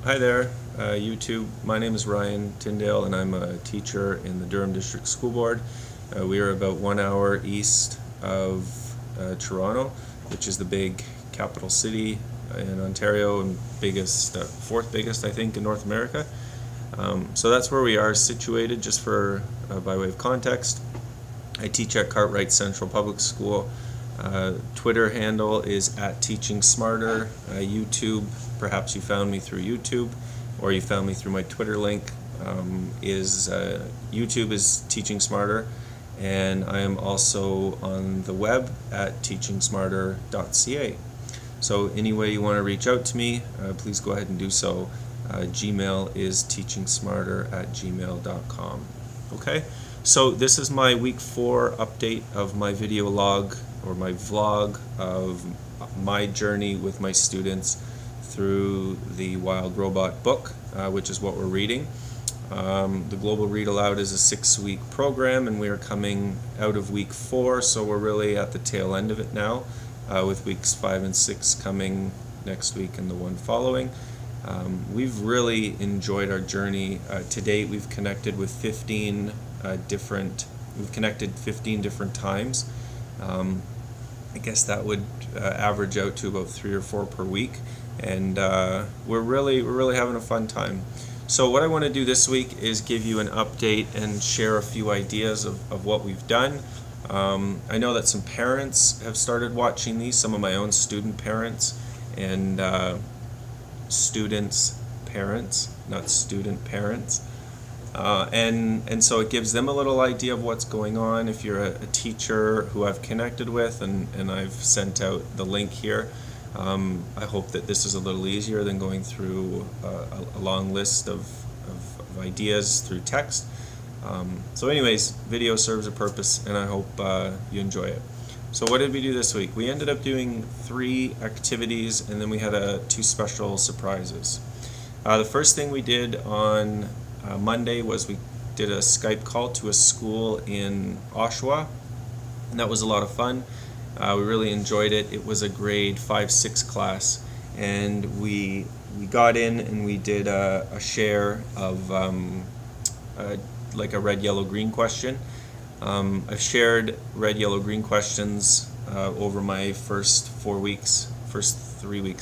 Hi there, YouTube. My name is Ryan Tyndale and I'm a teacher in the Durham District School Board. We are about 1 hour east of Toronto, which is the big capital city in Ontario and biggest, fourth biggest I think in North America. So that's where we are situated, just for by way of context. I teach at Cartwright Central Public School. Twitter handle is @teachingsmarter. YouTube, perhaps you found me through YouTube or you found me through my Twitter link. YouTube is Teaching Smarter, and I am also on the web at teachingsmarter.ca. So any way you want to reach out to me, please go ahead and do so. Gmail is teachingsmarter@gmail.com. Okay, so this is my week 4 update of my video log, or my vlog of my journey with my students through the Wild Robot book, which is what we're reading. The Global Read Aloud is a 6-week program, and we are coming out of week 4, so we're really at the tail end of it now, with weeks 5 and 6 coming next week and the one following. We've really enjoyed our journey. To date, we've connected with 15 different times. I guess that would average out to about 3 or 4 per week, and we're really having a fun time. So what I want to do this week is give you an update and share a few ideas of what we've done. I know that some parents have started watching these, some of my own student parents, and students' parents, not student parents. And so it gives them a little idea of what's going on. If you're a teacher who I've connected with, and I've sent out the link here, I hope that this is a little easier than going through a long list of ideas through text. So anyways, video serves a purpose, and I hope you enjoy it. So what did we do this week? We ended up doing 3 activities, and then we had 2 special surprises. The first thing we did on Monday was we did a Skype call to a school in Oshawa, and that was a lot of fun. We really enjoyed it. It was a grade 5-6 class, and we got in and we did a share of like a red, yellow, green question. I've shared red, yellow, green questions over my first 3 weeks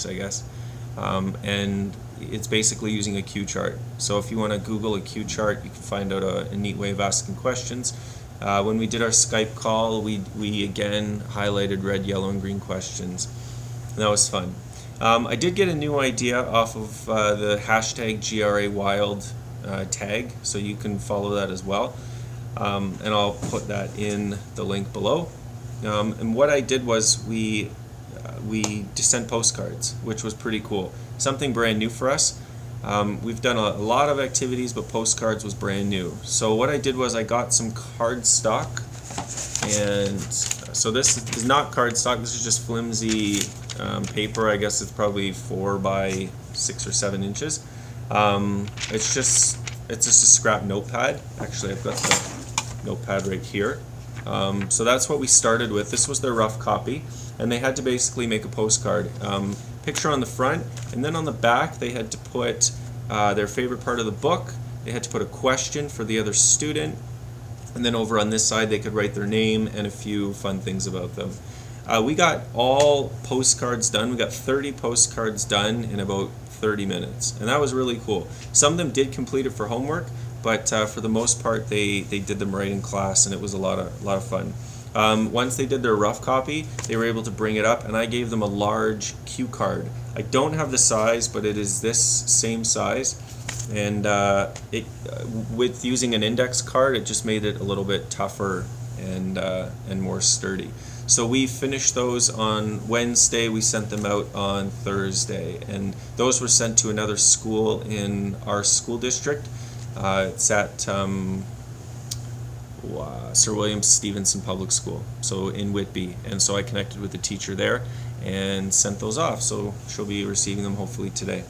I guess, and it's basically using a cue chart. So if you want to Google a cue chart, you can find out a neat way of asking questions. When we did our Skype call, we again highlighted red, yellow, and green questions. And that was fun. I did get a new idea off of the hashtag GRAWild tag, so you can follow that as well. And I'll put that in the link below. And what I did was we sent postcards, which was pretty cool. Something brand new for us. We've done a lot of activities, but postcards was brand new. So what I did was I got some cardstock, and so this is not cardstock. This is just flimsy paper. I guess it's probably 4 by 6 or 7 inches. It's just a scrap notepad. Actually, I've got the notepad right here. So that's what we started with. This was their rough copy, and they had to basically make a postcard. Picture on the front, and then on the back they had to put their favorite part of the book. They had to put a question for the other student, and then over on this side they could write their name and a few fun things about them. We got all postcards done. We got 30 postcards done in about 30 minutes, and that was really cool. Some of them did complete it for homework, but for the most part they did them right in class, and it was a lot of fun. Once they did their rough copy, they were able to bring it up, and I gave them a large cue card. I don't have the size, but it is this same size, and with using an index card, it just made it a little bit tougher and more sturdy. So we finished those on Wednesday. We sent them out on Thursday, and those were sent to another school in our school district. It's at Sir William Stevenson Public School, so in Whitby, and so I connected with the teacher there and sent those off, so she'll be receiving them hopefully today.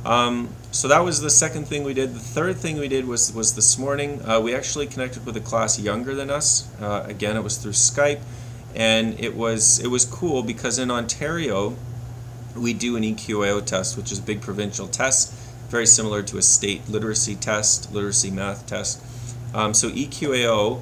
So that was the second thing we did. The third thing we did was this morning. We actually connected with a class younger than us. Again, it was through Skype, and it was cool because in Ontario we do an EQAO test, which is a big provincial test very similar to a state literacy test, literacy math test. So EQAO,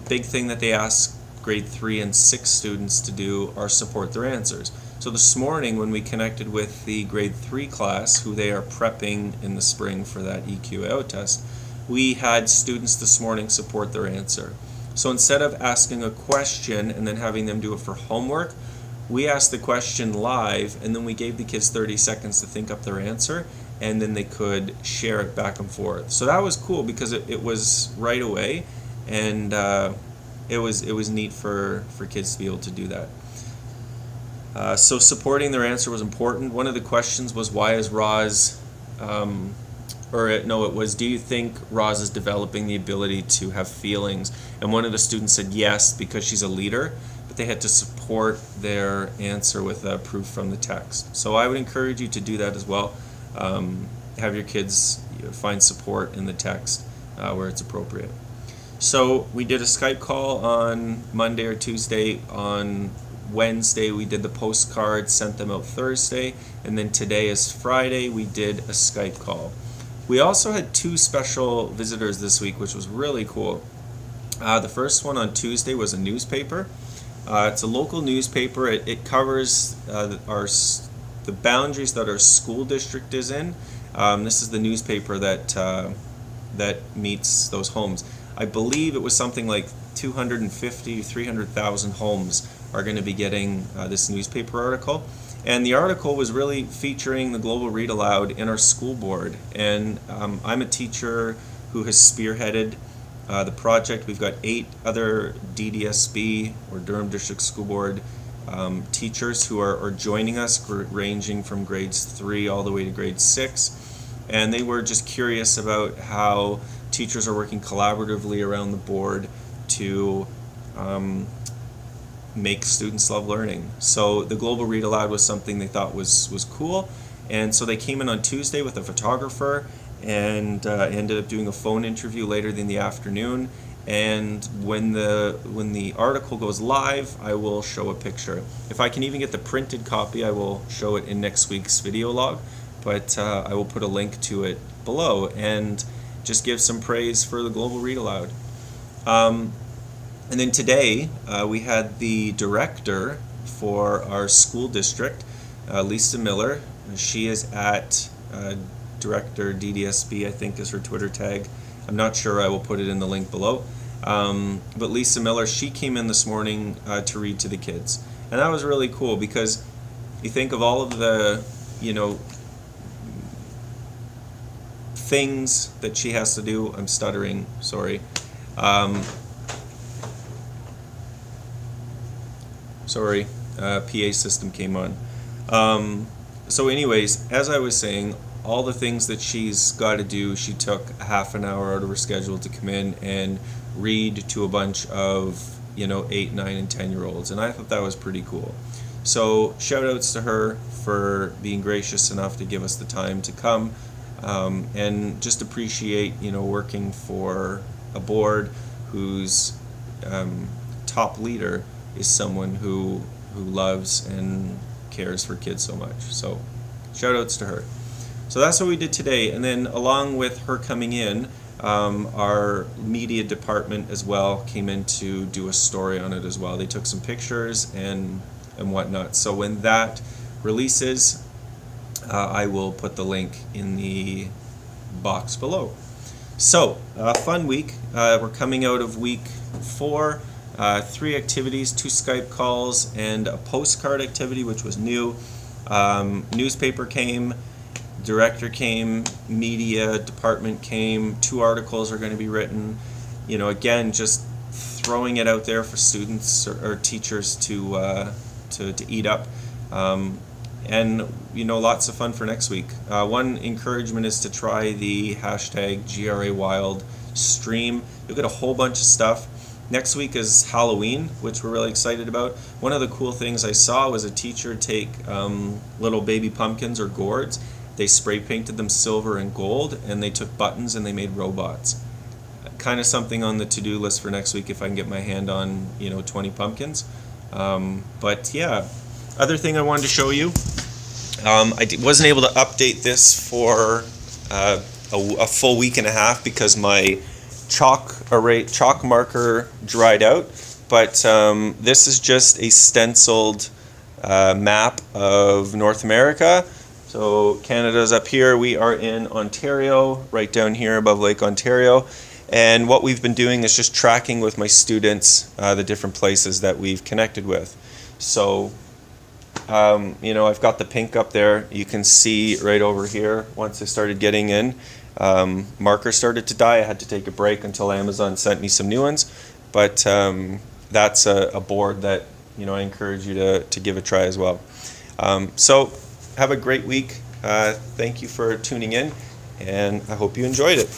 big thing that they ask grade 3 and 6 students to do are support their answers. So this morning when we connected with the grade 3 class, who they are prepping in the spring for that EQAO test, we had students this morning support their answer. So instead of asking a question and then having them do it for homework, we asked the question live and then we gave the kids 30 seconds to think up their answer, and then they could share it back and forth. So that was cool because it was right away, and it was neat for kids to be able to do that. So supporting their answer was important. One of the questions was, why is Roz, it was, do you think Roz is developing the ability to have feelings? And one of the students said yes, because she's a leader, but they had to support their answer with proof from the text. So I would encourage you to do that as well. Have your kids find support in the text where it's appropriate. So we did a Skype call on Monday or Tuesday. On Wednesday we did the postcards, sent them out Thursday, and then today is Friday, we did a Skype call. We also had 2 special visitors this week, which was really cool. The first one on Tuesday was a newspaper. It's a local newspaper. It covers the boundaries that our school district is in. This is the newspaper that meets those homes. I believe it was something like 250 to 300,000 homes are going to be getting this newspaper article. And the article was really featuring the Global Read Aloud in our school board. And I'm a teacher who has spearheaded the project. We've got 8 other DDSB, or Durham District School Board, teachers who are joining us, ranging from grades 3 all the way to grade 6. And they were just curious about how teachers are working collaboratively around the board to make students love learning. So the Global Read Aloud was something they thought was cool, and so they came in on Tuesday with a photographer and ended up doing a phone interview later in the afternoon. And when the article goes live, I will show a picture. If I can even get the printed copy, I will show it in next week's video log, but I will put a link to it below and just give some praise for the Global Read Aloud. And then today we had the director for our school district, Lisa Miller. She is at Director DDSB, I think is her Twitter tag. I'm not sure, I will put it in the link below. But Lisa Miller, she came in this morning to read to the kids. And that was really cool because you think of all of the, things that she has to do. I'm stuttering, sorry. PA system came on. So anyways, as I was saying, all the things that she's got to do, she took a half an hour out of her schedule to come in and read to a bunch of 8, 9, and 10-year-olds, and I thought that was pretty cool. So shout outs to her for being gracious enough to give us the time to come, and just appreciate working for a board whose top leader is someone who loves and cares for kids so much. So shout outs to her. So that's what we did today, and then along with her coming in, our media department as well came in to do a story on it as well. They took some pictures and whatnot. So when that releases, I will put the link in the box below. So fun week. We're coming out of week 4. 3 activities, 2 Skype calls, and a postcard activity, which was new. Newspaper came, director came, media department came, 2 articles are going to be written. Again, just throwing it out there for students or teachers to eat up. And lots of fun for next week. One encouragement is to try the hashtag #GRAWild stream. You'll get a whole bunch of stuff. Next week is Halloween, which we're really excited about. One of the cool things I saw was a teacher take little baby pumpkins or gourds. They spray painted them silver and gold, and they took buttons and they made robots. Kind of something on the to-do list for next week if I can get my hand on 20 pumpkins. But yeah, other thing I wanted to show you, Wasn't able to update this for a full week and a half because my chalk marker dried out. But this is just a stenciled map of North America. So Canada's up here. We are in Ontario, right down here above Lake Ontario. And what we've been doing is just tracking with my students the different places that we've connected with. So, I've got the pink up there. You can see right over here, once I started getting in, markers started to die. I had to take a break until Amazon sent me some new ones. But that's a board that, I encourage you to give a try as well. So have a great week. Thank you for tuning in, and I hope you enjoyed it.